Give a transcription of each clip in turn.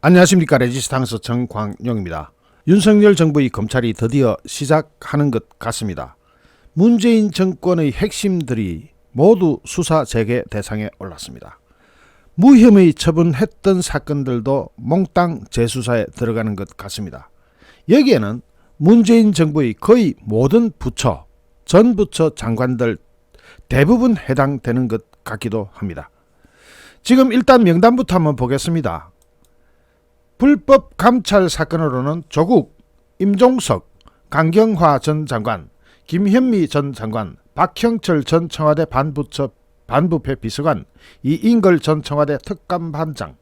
안녕하십니까. 레지스탕스 정광용입니다. 윤석열 정부의 검찰이 드디어 시작하는 것 같습니다. 문재인 정권의 핵심들이 모두 수사 재개 대상에 올랐습니다. 무혐의 처분했던 사건들도 몽땅 재수사에 들어가는 것 같습니다. 여기에는 문재인 정부의 거의 모든 부처, 전 부처 장관들 대부분 해당되는 것 같기도 합니다. 지금 일단 명단부터 한번 보겠습니다. 불법 감찰 사건으로는 조국, 임종석, 강경화 전 장관, 김현미 전 장관, 박형철 전 청와대 반부패 비서관, 이인걸 전 청와대 특감반장,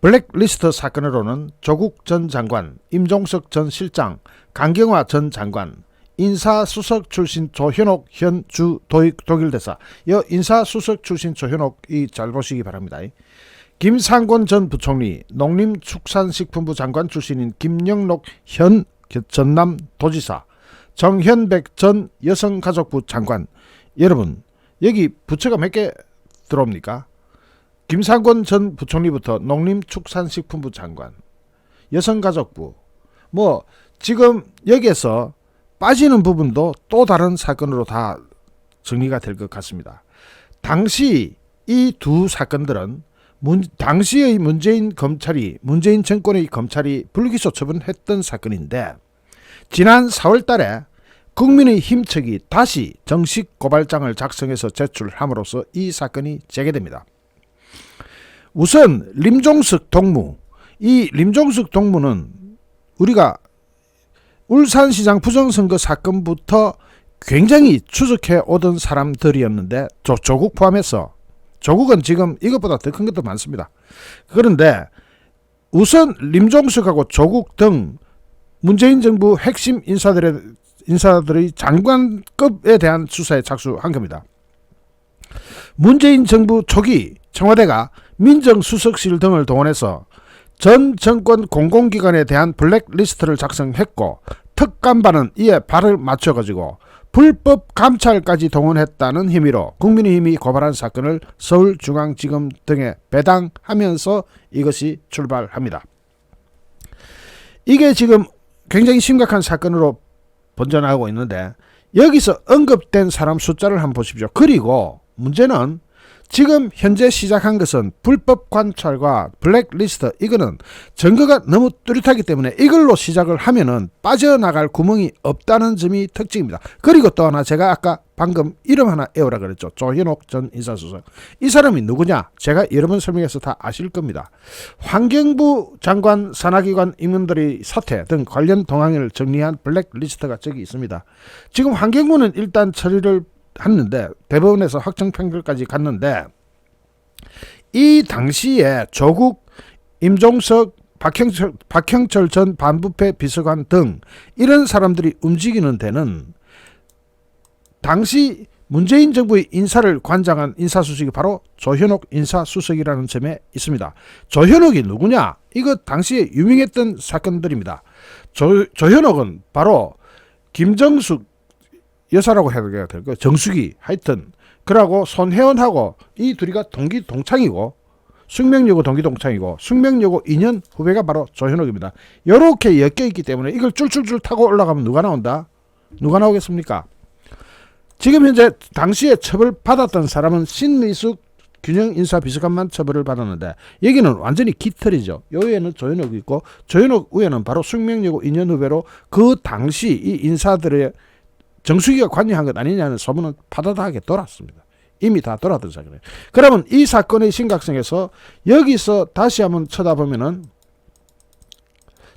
블랙리스트 사건으로는 조국 전 장관, 임종석 전 실장, 강경화 전 장관, 인사수석 출신 조현옥 현 주 독일대사. 이 인사수석 출신 조현옥이 잘 보시기 바랍니다. 김상곤 전 부총리, 농림축산식품부 장관 출신인 김영록 현 전남도지사, 정현백 전 여성가족부 장관. 여러분, 여기 부처가 몇 개 들어옵니까? 김상곤 전 부총리부터 농림축산식품부 장관, 여성가족부, 지금 여기에서 빠지는 부분도 또 다른 사건으로 다 정리가 될 것 같습니다. 당시 이 두 사건들은 당시의 문재인 정권의 검찰이 불기소 처분했던 사건인데, 지난 4월 달에 국민의힘 측이 다시 정식 고발장을 작성해서 제출함으로써 이 사건이 재개됩니다. 우선 림종석 동무, 이 림종석 동무는 우리가 울산시장 부정선거 사건부터 굉장히 추적해 오던 사람들이었는데, 조국 포함해서, 조국은 지금 이것보다 더 큰 것도 많습니다. 그런데 우선 림종석하고 조국 등 문재인 정부 핵심 인사들의 장관급에 대한 수사에 착수한 겁니다. 문재인 정부 초기 청와대가 민정수석실 등을 동원해서 전 정권 공공기관에 대한 블랙리스트를 작성했고, 특감반은 이에 발을 맞춰가지고 불법 감찰까지 동원했다는 혐의로 국민의힘이 고발한 사건을 서울중앙지검 등에 배당하면서 이것이 출발합니다. 이게 지금 굉장히 심각한 사건으로 번져나가고 있는데, 여기서 언급된 사람 숫자를 한번 보십시오. 그리고 문제는 지금 현재 시작한 것은 불법 관찰과 블랙리스트, 이거는 증거가 너무 뚜렷하기 때문에 이걸로 시작을 하면은 빠져나갈 구멍이 없다는 점이 특징입니다. 그리고 또 하나, 제가 아까 방금 이름 하나 외우라 그랬죠. 조현옥 전 인사수석. 이 사람이 누구냐? 제가 여러 번 설명해서 다 아실 겁니다. 환경부 장관, 산하기관 임원들의 사퇴 등 관련 동향을 정리한 블랙리스트가 저기 있습니다. 지금 환경부는 일단 처리를 했는데, 대법원에서 확정 판결까지 갔는데, 이 당시에 조국, 임종석, 박형철 전 반부패 비서관 등 이런 사람들이 움직이는 데는 당시 문재인 정부의 인사를 관장한 인사수석이 바로 조현옥 인사수석이라는 점에 있습니다. 조현옥이 누구냐? 이거 당시에 유명했던 사건들입니다. 조현옥은 바로 김정숙 여사라고 해야 될 거예요. 정숙이, 하여튼 그러고 손혜원하고 이 둘이가 동기동창이고, 숙명여고 동기동창이고, 숙명여고 2년 후배가 바로 조현옥입니다. 이렇게 엮여있기 때문에 이걸 줄줄줄 타고 올라가면 누가 나온다? 누가 나오겠습니까? 지금 현재 당시에 처벌받았던 사람은 신미숙 균형인사비서관만 처벌을 받았는데, 여기는 완전히 깃털이죠. 여기에는 조현옥이 있고, 조현옥 위에는 바로 숙명여고 2년 후배로 그 당시 이 인사들의 정수기가 관여한 것 아니냐는 소문은 파다하게 돌았습니다. 이미 다 돌았던 사건이에요. 그러면 이 사건의 심각성에서 여기서 다시 한번 쳐다보면은,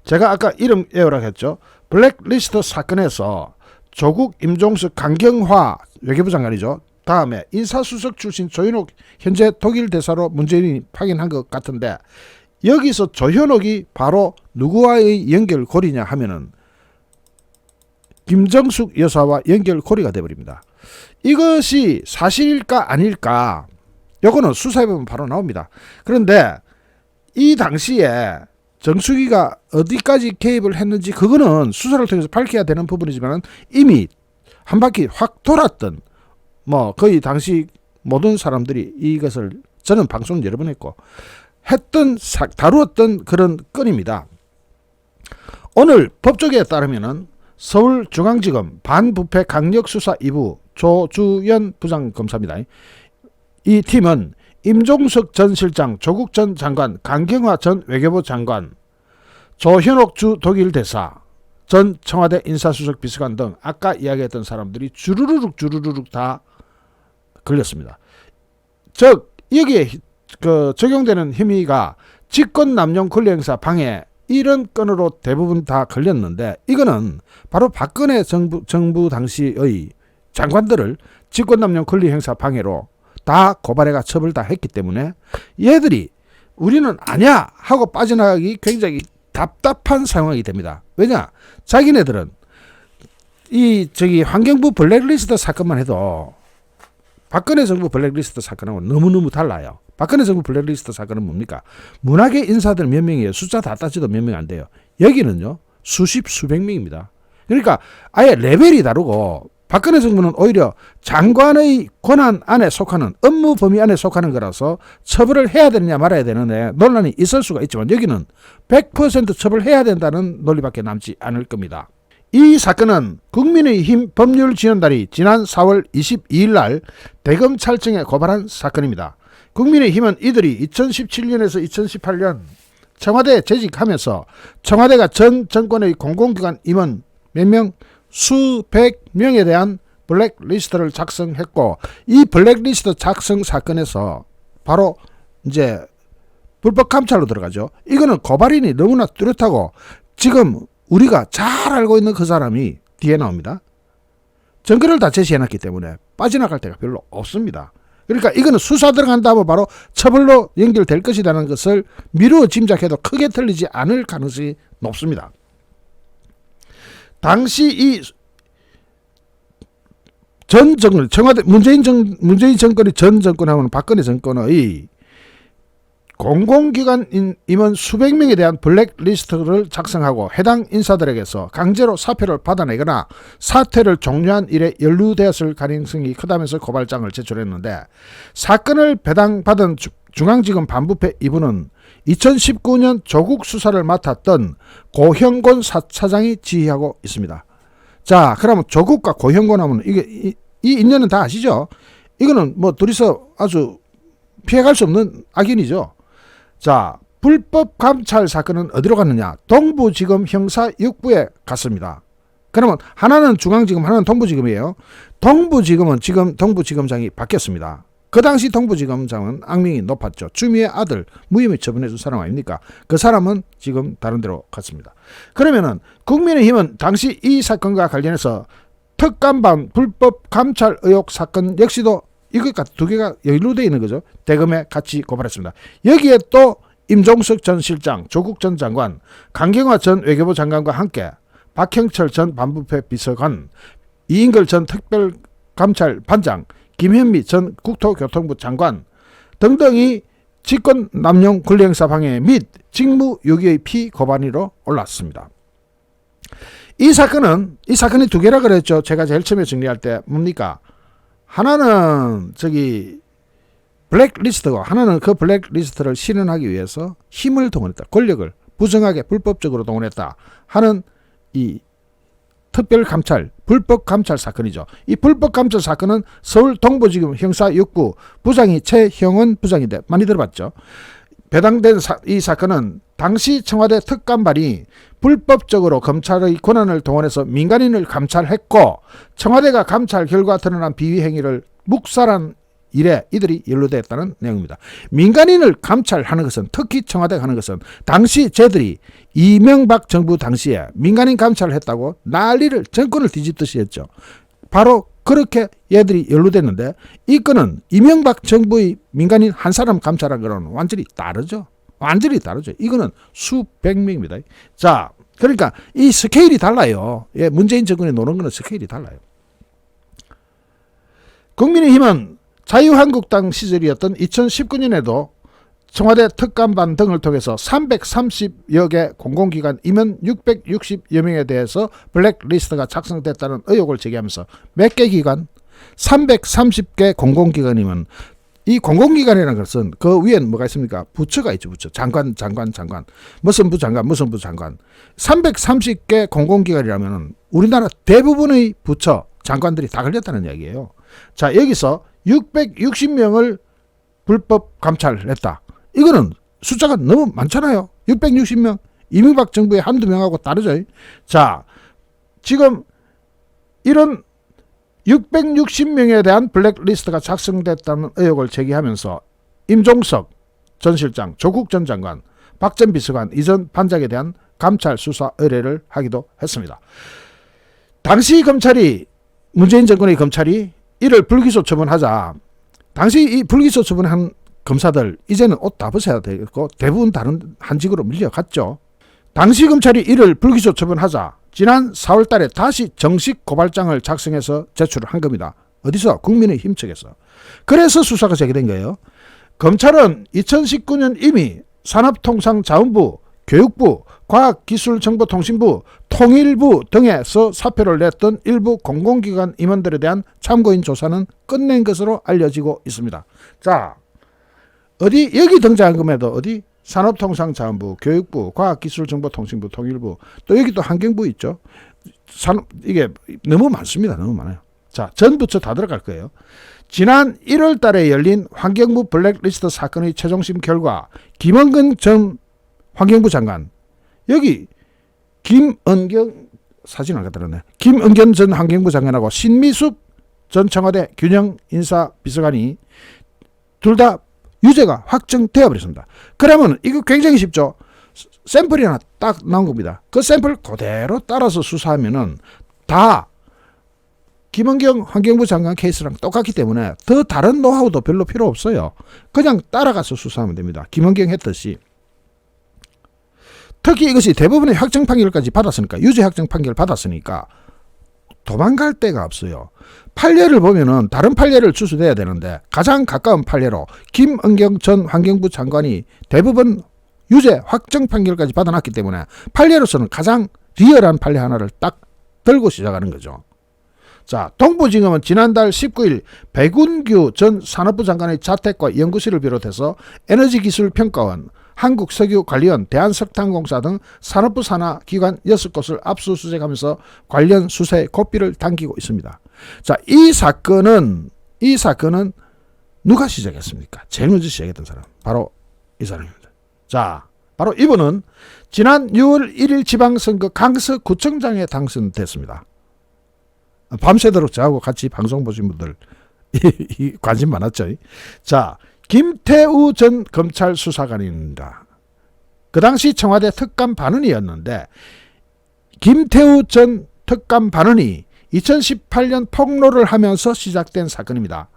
제가 아까 이름 외우라고 했죠. 블랙리스트 사건에서 조국, 임종석, 강경화 외교부 장관이죠. 다음에 인사수석 출신 조현옥 현재 독일 대사로 문재인이 파견한 것 같은데, 여기서 조현옥이 바로 누구와의 연결고리냐 하면은 김정숙 여사와 연결고리가 되어버립니다. 이것이 사실일까 아닐까, 요거는 수사해보면 바로 나옵니다. 그런데 이 당시에 정숙이가 어디까지 개입을 했는지, 그거는 수사를 통해서 밝혀야 되는 부분이지만 이미 한 바퀴 확 돌았던, 거의 당시 모든 사람들이 이것을, 저는 방송 여러 번 했고, 다루었던 그런 건입니다. 오늘 법조계에 따르면은 서울중앙지검 반부패 강력수사 2부 조주연 부장검사입니다. 이 팀은 임종석 전 실장, 조국 전 장관, 강경화 전 외교부 장관, 조현옥 주 독일 대사, 전 청와대 인사수석 비서관 등 아까 이야기했던 사람들이 주르르륵 다 걸렸습니다. 즉 여기에 적용되는 혐의가 직권남용 권리행사 방해 이런 건으로 대부분 다 걸렸는데, 이거는 바로 박근혜 정부 당시의 장관들을 직권남용 권리행사 방해로 다 고발해가 처벌 다 했기 때문에 얘들이 우리는 아니야 하고 빠져나가기 굉장히 답답한 상황이 됩니다. 왜냐? 자기네들은 환경부 블랙리스트 사건만 해도 박근혜 정부 블랙리스트 사건하고 너무너무 달라요. 박근혜 정부 블랙리스트 사건은 뭡니까? 문학계 인사들 몇 명이에요. 숫자 다 따져도 몇 명 안 돼요. 여기는요, 수백 명입니다. 그러니까 아예 레벨이 다르고, 박근혜 정부는 오히려 장관의 권한 안에 속하는, 업무 범위 안에 속하는 거라서 처벌을 해야 되느냐 말아야 되느냐 논란이 있을 수가 있지만, 여기는 100% 처벌해야 된다는 논리밖에 남지 않을 겁니다. 이 사건은 국민의힘 법률지원단이 지난 4월 22일 날 대검찰청에 고발한 사건입니다. 국민의힘은 이들이 2017년에서 2018년 청와대에 재직하면서 청와대가 전 정권의 공공기관 임원 몇 명, 수백 명에 대한 블랙리스트를 작성했고, 이 블랙리스트 작성 사건에서 바로 이제 불법 감찰로 들어가죠. 이거는 고발인이 너무나 뚜렷하고 지금 우리가 잘 알고 있는 그 사람이 뒤에 나옵니다. 증거를 다 제시해놨기 때문에 빠져나갈 데가 별로 없습니다. 그러니까 이거는 수사 들어간다면 바로 처벌로 연결될 것이라는 것을 미루어 짐작해도 크게 틀리지 않을 가능성이 높습니다. 당시 이 전 정권, 청와대 문재인 정권이 전 정권하고는 박근혜 정권의 공공기관 임원 수백 명에 대한 블랙리스트를 작성하고 해당 인사들에게서 강제로 사표를 받아내거나 사퇴를 종료한 일에 연루되었을 가능성이 크다면서 고발장을 제출했는데, 사건을 배당받은 중앙지검 반부패 2부는 2019년 조국 수사를 맡았던 고형곤 사장이 지휘하고 있습니다. 자, 그러면 조국과 고형곤 하면 이 인연은 다 아시죠? 이거는 뭐 둘이서 아주 피해갈 수 없는 악연이죠. 자, 불법 감찰 사건은 어디로 갔느냐? 동부지검 형사 6부에 갔습니다. 그러면 하나는 중앙지검, 하나는 동부지검이에요. 동부지검은 지금 동부지검장이 바뀌었습니다. 그 당시 동부지검장은 악명이 높았죠. 추미애 아들 무혐의 처분해준 사람 아닙니까? 그 사람은 지금 다른 데로 갔습니다. 그러면은 국민의힘은 당시 이 사건과 관련해서 특감반 불법 감찰 의혹 사건 역시도 이것과 두 개가 연루되어 있는 거죠. 대검에 같이 고발했습니다. 여기에 또 임종석 전 실장, 조국 전 장관, 강경화 전 외교부 장관과 함께 박형철 전 반부패 비서관, 이인걸 전 특별감찰반장, 김현미 전 국토교통부 장관 등등이 직권남용 권리행사 방해 및 직무유기의 피고발인으로 올랐습니다. 이 사건이 두 개라 그랬죠. 제가 제일 처음에 정리할 때 뭡니까? 하나는 블랙리스트고, 하나는 그 블랙리스트를 실현하기 위해서 힘을 동원했다. 권력을 부정하게 불법적으로 동원했다 하는 이 특별감찰, 불법감찰 사건이죠. 이 불법감찰 사건은 서울 동부지검 형사 6부 부장이 최형원 부장인데 많이 들어봤죠. 배당된 이 사건은 당시 청와대 특감반이 불법적으로 검찰의 권한을 동원해서 민간인을 감찰했고, 청와대가 감찰 결과 드러난 비위 행위를 묵살한 일에 이들이 연루되었다는 내용입니다. 민간인을 감찰하는 것은, 특히 청와대가 하는 것은, 당시 쟤들이 이명박 정부 당시에 민간인 감찰을 했다고 난리를, 정권을 뒤집듯이 했죠. 바로 그렇게 얘들이 연루됐는데, 이 건은 이명박 정부의 민간인 한 사람 감찰한 거는 완전히 다르죠. 완전히 다르죠. 이거는 수백 명입니다. 자, 그러니까 이 스케일이 달라요. 예, 문재인 정권이 노는 거는 스케일이 달라요. 국민의힘은 자유한국당 시절이었던 2019년에도 청와대 특감반 등을 통해서 330여 개 공공기관 임원 660여 명에 대해서 블랙리스트가 작성됐다는 의혹을 제기하면서 몇 개 기관? 330개 공공기관이면 이 공공기관이라는 것은 그 위엔 뭐가 있습니까? 부처가 있죠. 부처. 장관. 무슨 부 장관. 330개 공공기관이라면 우리나라 대부분의 부처 장관들이 다 걸렸다는 이야기예요. 자, 여기서 660명을 불법 감찰을 했다. 이거는 숫자가 너무 많잖아요. 660명. 이명박 정부의 한두 명하고 다르죠. 자, 지금 이런 660명에 대한 블랙리스트가 작성됐다는 의혹을 제기하면서 임종석 전 실장, 조국 전 장관, 박 전 비서관, 이전 반장에 대한 감찰 수사 의뢰를 하기도 했습니다. 당시 검찰이, 문재인 정권의 검찰이 이를 불기소 처분하자, 당시 이 불기소 처분한 검사들 이제는 옷 다 벗어야 되고 대부분 다른 한직으로 밀려갔죠. 당시 검찰이 이를 불기소 처분하자 지난 4월 달에 다시 정식 고발장을 작성해서 제출을 한 겁니다. 어디서? 국민의힘 측에서. 그래서 수사가 제기된 거예요. 검찰은 2019년 이미 산업통상자원부, 교육부, 과학기술정보통신부, 통일부 등에서 사표를 냈던 일부 공공기관 임원들에 대한 참고인 조사는 끝낸 것으로 알려지고 있습니다. 자, 어디 여기 등장한 것에도 어디? 산업통상자원부, 교육부, 과학기술정보통신부, 통일부, 또 여기 또 환경부 있죠. 이게 너무 많습니다. 너무 많아요. 자, 전 부처 다 들어갈 거예요. 지난 1월 달에 열린 환경부 블랙리스트 사건의 최종심 결과 김은경 전 환경부 장관, 여기 김은경 사진 안 갖다 놨네. 김은경 전 환경부 장관하고 신미숙 전 청와대 균형 인사비서관이 둘 다 유죄가 확정되어 버렸습니다. 그러면 이거 굉장히 쉽죠. 샘플이 하나 딱 나온 겁니다. 그 샘플 그대로 따라서 수사하면은 다 김은경 환경부 장관 케이스랑 똑같기 때문에 더 다른 노하우도 별로 필요 없어요. 그냥 따라가서 수사하면 됩니다. 김은경 했듯이. 특히 이것이 대부분의 확정 판결까지 받았으니까, 유죄 확정 판결 받았으니까 도망갈 데가 없어요. 판례를 보면은 다른 판례를 추수돼야 되는데 가장 가까운 판례로 김은경 전 환경부 장관이 대부분 유죄 확정 판결까지 받아놨기 때문에 판례로서는 가장 리얼한 판례 하나를 딱 들고 시작하는 거죠. 자, 동부지검은 지난달 19일 백운규 전 산업부 장관의 자택과 연구실을 비롯해서 에너지기술평가원, 한국석유관리원, 대한석탄공사 등 산업부 산하 기관 6곳을 압수수색하면서 관련 수사에 고삐를 당기고 있습니다. 자, 이 사건은 누가 시작했습니까? 제일 먼저 시작했던 사람, 바로 이 사람입니다. 자, 바로 이분은 지난 6월 1일 지방선거 강서구청장에 당선됐습니다. 밤새도록 저하고 같이 방송 보신 분들 관심 많았죠. 자, 김태우 전 검찰 수사관입니다. 그 당시 청와대 특감 반원이었는데 김태우 전 특감 반원이 2018년 폭로를 하면서 시작된 사건입니다.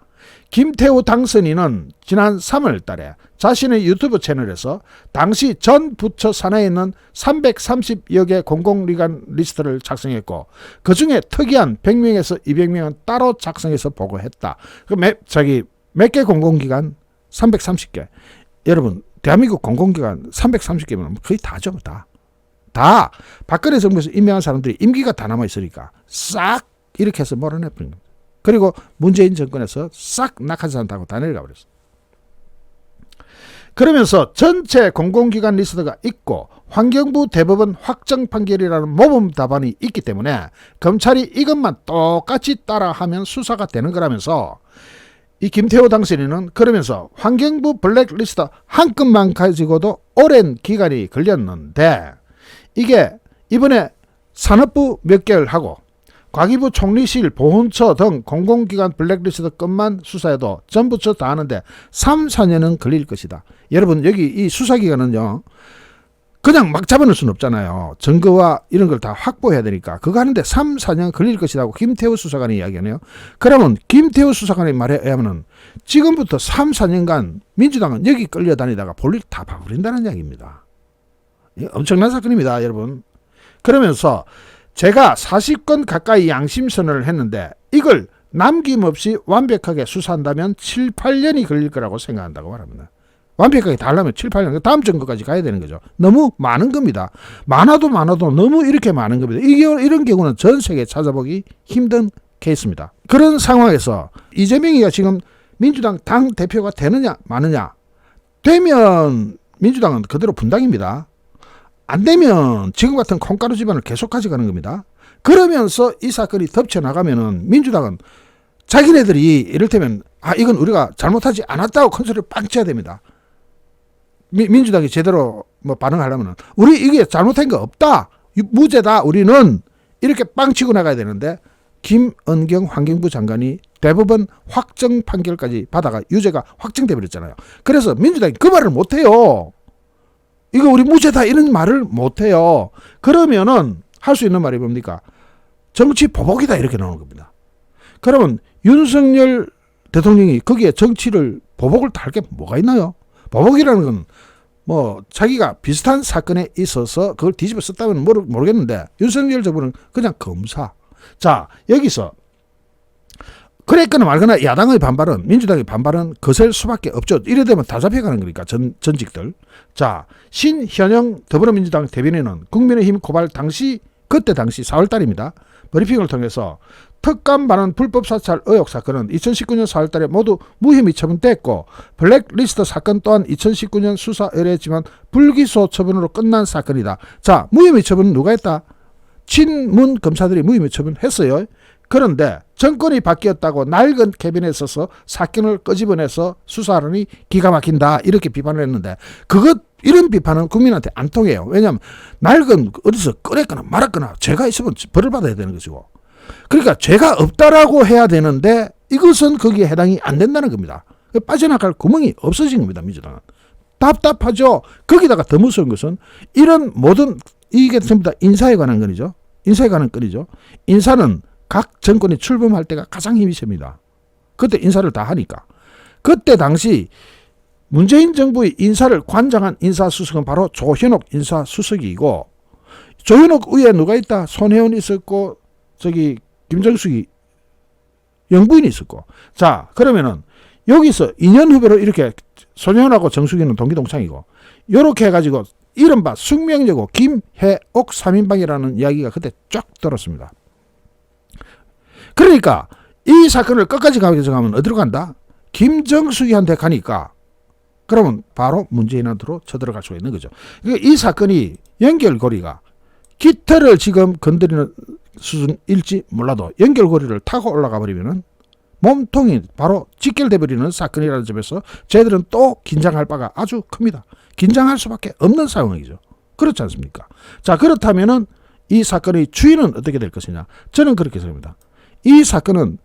김태우 당선인은 지난 3월 달에 자신의 유튜브 채널에서 당시 전 부처 산하에 있는 330여 개 공공기관 리스트를 작성했고 그중에 특이한 100명에서 200명은 따로 작성해서 보고했다. 몇 개 공공기관? 330개. 여러분, 대한민국 공공기관 330개면 거의 다죠. 다 박근혜 정부에서 임명한 사람들이 임기가 다 남아있으니까 싹 이렇게 해서 몰아내버린 겁니다. 그리고 문재인 정권에서 싹 낙하산타고 다 내려가 버렸어. 그러면서 전체 공공기관 리스트가 있고 환경부 대법원 확정 판결이라는 모범 답안이 있기 때문에 검찰이 이것만 똑같이 따라하면 수사가 되는 거라면서 이 김태호 당선인은 그러면서 환경부 블랙리스트 한 건만 가지고도 오랜 기간이 걸렸는데 이게 이번에 산업부 몇 개를 하고 과기부 총리실 보훈처 등 공공기관 블랙리스트 건만 수사해도 전부처 다 하는데 3, 4년은 걸릴 것이다. 여러분, 여기 이 수사기관은요 그냥 막 잡아놓을 수는 없잖아요. 증거와 이런 걸 다 확보해야 되니까 그거 하는데 3, 4년 걸릴 것이라고 김태우 수사관이 이야기하네요. 그러면 김태우 수사관의 말에 의하면 지금부터 3, 4년간 민주당은 여기 끌려다니다가 볼일 다 봐버린다는 이야기입니다. 엄청난 사건입니다, 여러분. 그러면서 제가 40건 가까이 양심선언을 했는데 이걸 남김없이 완벽하게 수사한다면 7, 8년이 걸릴 거라고 생각한다고 말합니다. 완벽하게 다 하려면 7, 8년, 다음 정거까지 가야 되는 거죠. 너무 많은 겁니다. 많아도 너무 이렇게 많은 겁니다. 이런 경우는 전 세계에 찾아보기 힘든 케이스입니다. 그런 상황에서 이재명이가 지금 민주당 당 대표가 되느냐 마느냐. 되면 민주당은 그대로 분당입니다. 안 되면 지금 같은 콩가루 집안을 계속 가져가는 겁니다. 그러면서 이 사건이 덮쳐나가면은 민주당은 자기네들이 이를테면 이건 우리가 잘못하지 않았다고 큰 소리를 빵 쳐야 됩니다. 민주당이 제대로 뭐 반응하려면 우리 이게 잘못한 거 없다. 무죄다. 우리는 이렇게 빵 치고 나가야 되는데 김은경 환경부 장관이 대법원 확정 판결까지 받아가 유죄가 확정돼 버렸잖아요. 그래서 민주당이 그 말을 못해요. 이거 우리 무죄다 이런 말을 못해요. 그러면은 할 수 있는 말이 뭡니까? 정치 보복이다 이렇게 나오는 겁니다. 그러면 윤석열 대통령이 거기에 정치를 보복을 할 게 뭐가 있나요? 보복이라는 건 뭐 자기가 비슷한 사건에 있어서 그걸 뒤집어 썼다면 모르겠는데 윤석열 정부는 그냥 검사. 자, 여기서 그랬거나 말거나 야당의 반발은 민주당의 반발은 거셀 수밖에 없죠. 이래 되면 다 잡혀가는 거니까 전직들. 자, 신현영 더불어민주당 대변인은 국민의힘 고발 그때 당시 4월 달입니다. 브리핑을 통해서 특감 반환 불법 사찰 의혹 사건은 2019년 4월 달에 모두 무혐의 처분됐고 블랙리스트 사건 또한 2019년 수사 의뢰했지만 불기소 처분으로 끝난 사건이다. 자, 무혐의 처분은 누가 했다? 친문 검사들이 무혐의 처분했어요. 그런데 정권이 바뀌었다고 낡은 캐비넷에서 사건을 끄집어내서 수사하려니 기가 막힌다 이렇게 비판을 했는데 이런 비판은 국민한테 안 통해요. 왜냐하면 낡은 어디서 꺼냈거나 말았거나 죄가 있으면 벌을 받아야 되는 것이고, 그러니까 죄가 없다라고 해야 되는데 이것은 거기에 해당이 안 된다는 겁니다. 빠져나갈 구멍이 없어진 겁니다. 민주당은 답답하죠. 거기다가 더 무서운 것은 이런 모든 이게 전부 다 인사에 관한 건이죠. 인사에 관한 건이죠. 인사는 각 정권이 출범할 때가 가장 힘이 셉니다. 그때 인사를 다 하니까. 그때 당시 문재인 정부의 인사를 관장한 인사수석은 바로 조현옥 인사수석이고, 조현옥 위에 누가 있다? 손혜원이 있었고 김정숙이 영부인이 있었고. 자, 그러면은 여기서 2년 후배로 이렇게 손혜원하고 정숙이는 동기동창이고 이렇게 해가지고 이른바 숙명여고 김혜옥 3인방이라는 이야기가 그때 쫙 돌았습니다. 그러니까 이 사건을 끝까지 가져가면 어디로 간다? 김정숙이한테 가니까 그러면 바로 문재인한테로 쳐들어갈 수가 있는 거죠. 그러니까 이 사건이 연결고리가 깃털을 지금 건드리는 수준일지 몰라도 연결고리를 타고 올라가 버리면은 몸통이 바로 직결돼 버리는 사건이라는 점에서 저희들은 또 긴장할 바가 아주 큽니다. 긴장할 수밖에 없는 상황이죠. 그렇지 않습니까? 자, 그렇다면은 이 사건의 추이는 어떻게 될 것이냐? 저는 그렇게 생각합니다. 이 사건은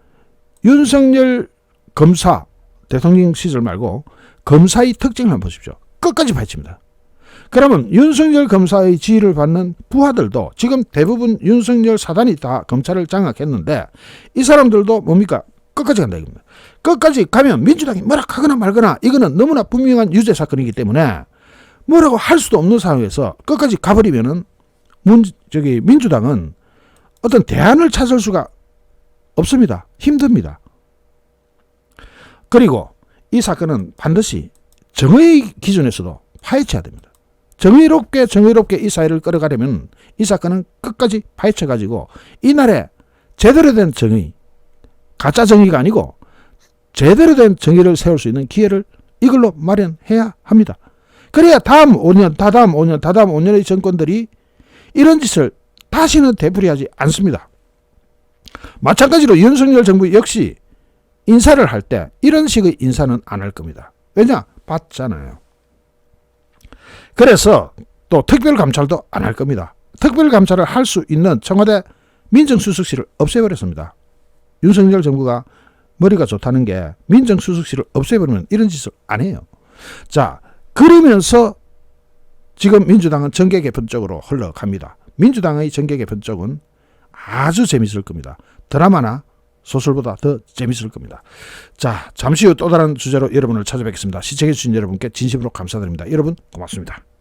윤석열 검사 대통령 시절 말고 검사의 특징을 한번 보십시오. 끝까지 파헤칩니다. 그러면 윤석열 검사의 지휘를 받는 부하들도 지금 대부분 윤석열 사단이 다 검찰을 장악했는데 이 사람들도 뭡니까? 끝까지 간다 이겁니다. 끝까지 가면 민주당이 뭐라 하거나 말거나 이거는 너무나 분명한 유죄 사건이기 때문에 뭐라고 할 수도 없는 상황에서 끝까지 가버리면은 민주당은 어떤 대안을 찾을 수가 없습니다. 힘듭니다. 그리고 이 사건은 반드시 정의의 기준에서도 파헤쳐야 됩니다. 정의롭게 이 사회를 끌어가려면 이 사건은 끝까지 파헤쳐가지고 이날에 제대로 된 정의, 가짜 정의가 아니고 제대로 된 정의를 세울 수 있는 기회를 이걸로 마련해야 합니다. 그래야 다음 5년, 다다음 5년의 정권들이 이런 짓을 다시는 되풀이하지 않습니다. 마찬가지로 윤석열 정부 역시 인사를 할 때 이런 식의 인사는 안 할 겁니다. 왜냐? 봤잖아요. 그래서 또 특별감찰도 안 할 겁니다. 특별감찰을 할 수 있는 청와대 민정수석실을 없애버렸습니다. 윤석열 정부가 머리가 좋다는 게 민정수석실을 없애버리면 이런 짓을 안 해요. 자, 그러면서 지금 민주당은 정계개편 쪽으로 흘러갑니다. 민주당의 정계개편 쪽은 아주 재밌을 겁니다. 드라마나 소설보다 더 재밌을 겁니다. 자, 잠시 후 또 다른 주제로 여러분을 찾아뵙겠습니다. 시청해주신 여러분께 진심으로 감사드립니다. 여러분 고맙습니다.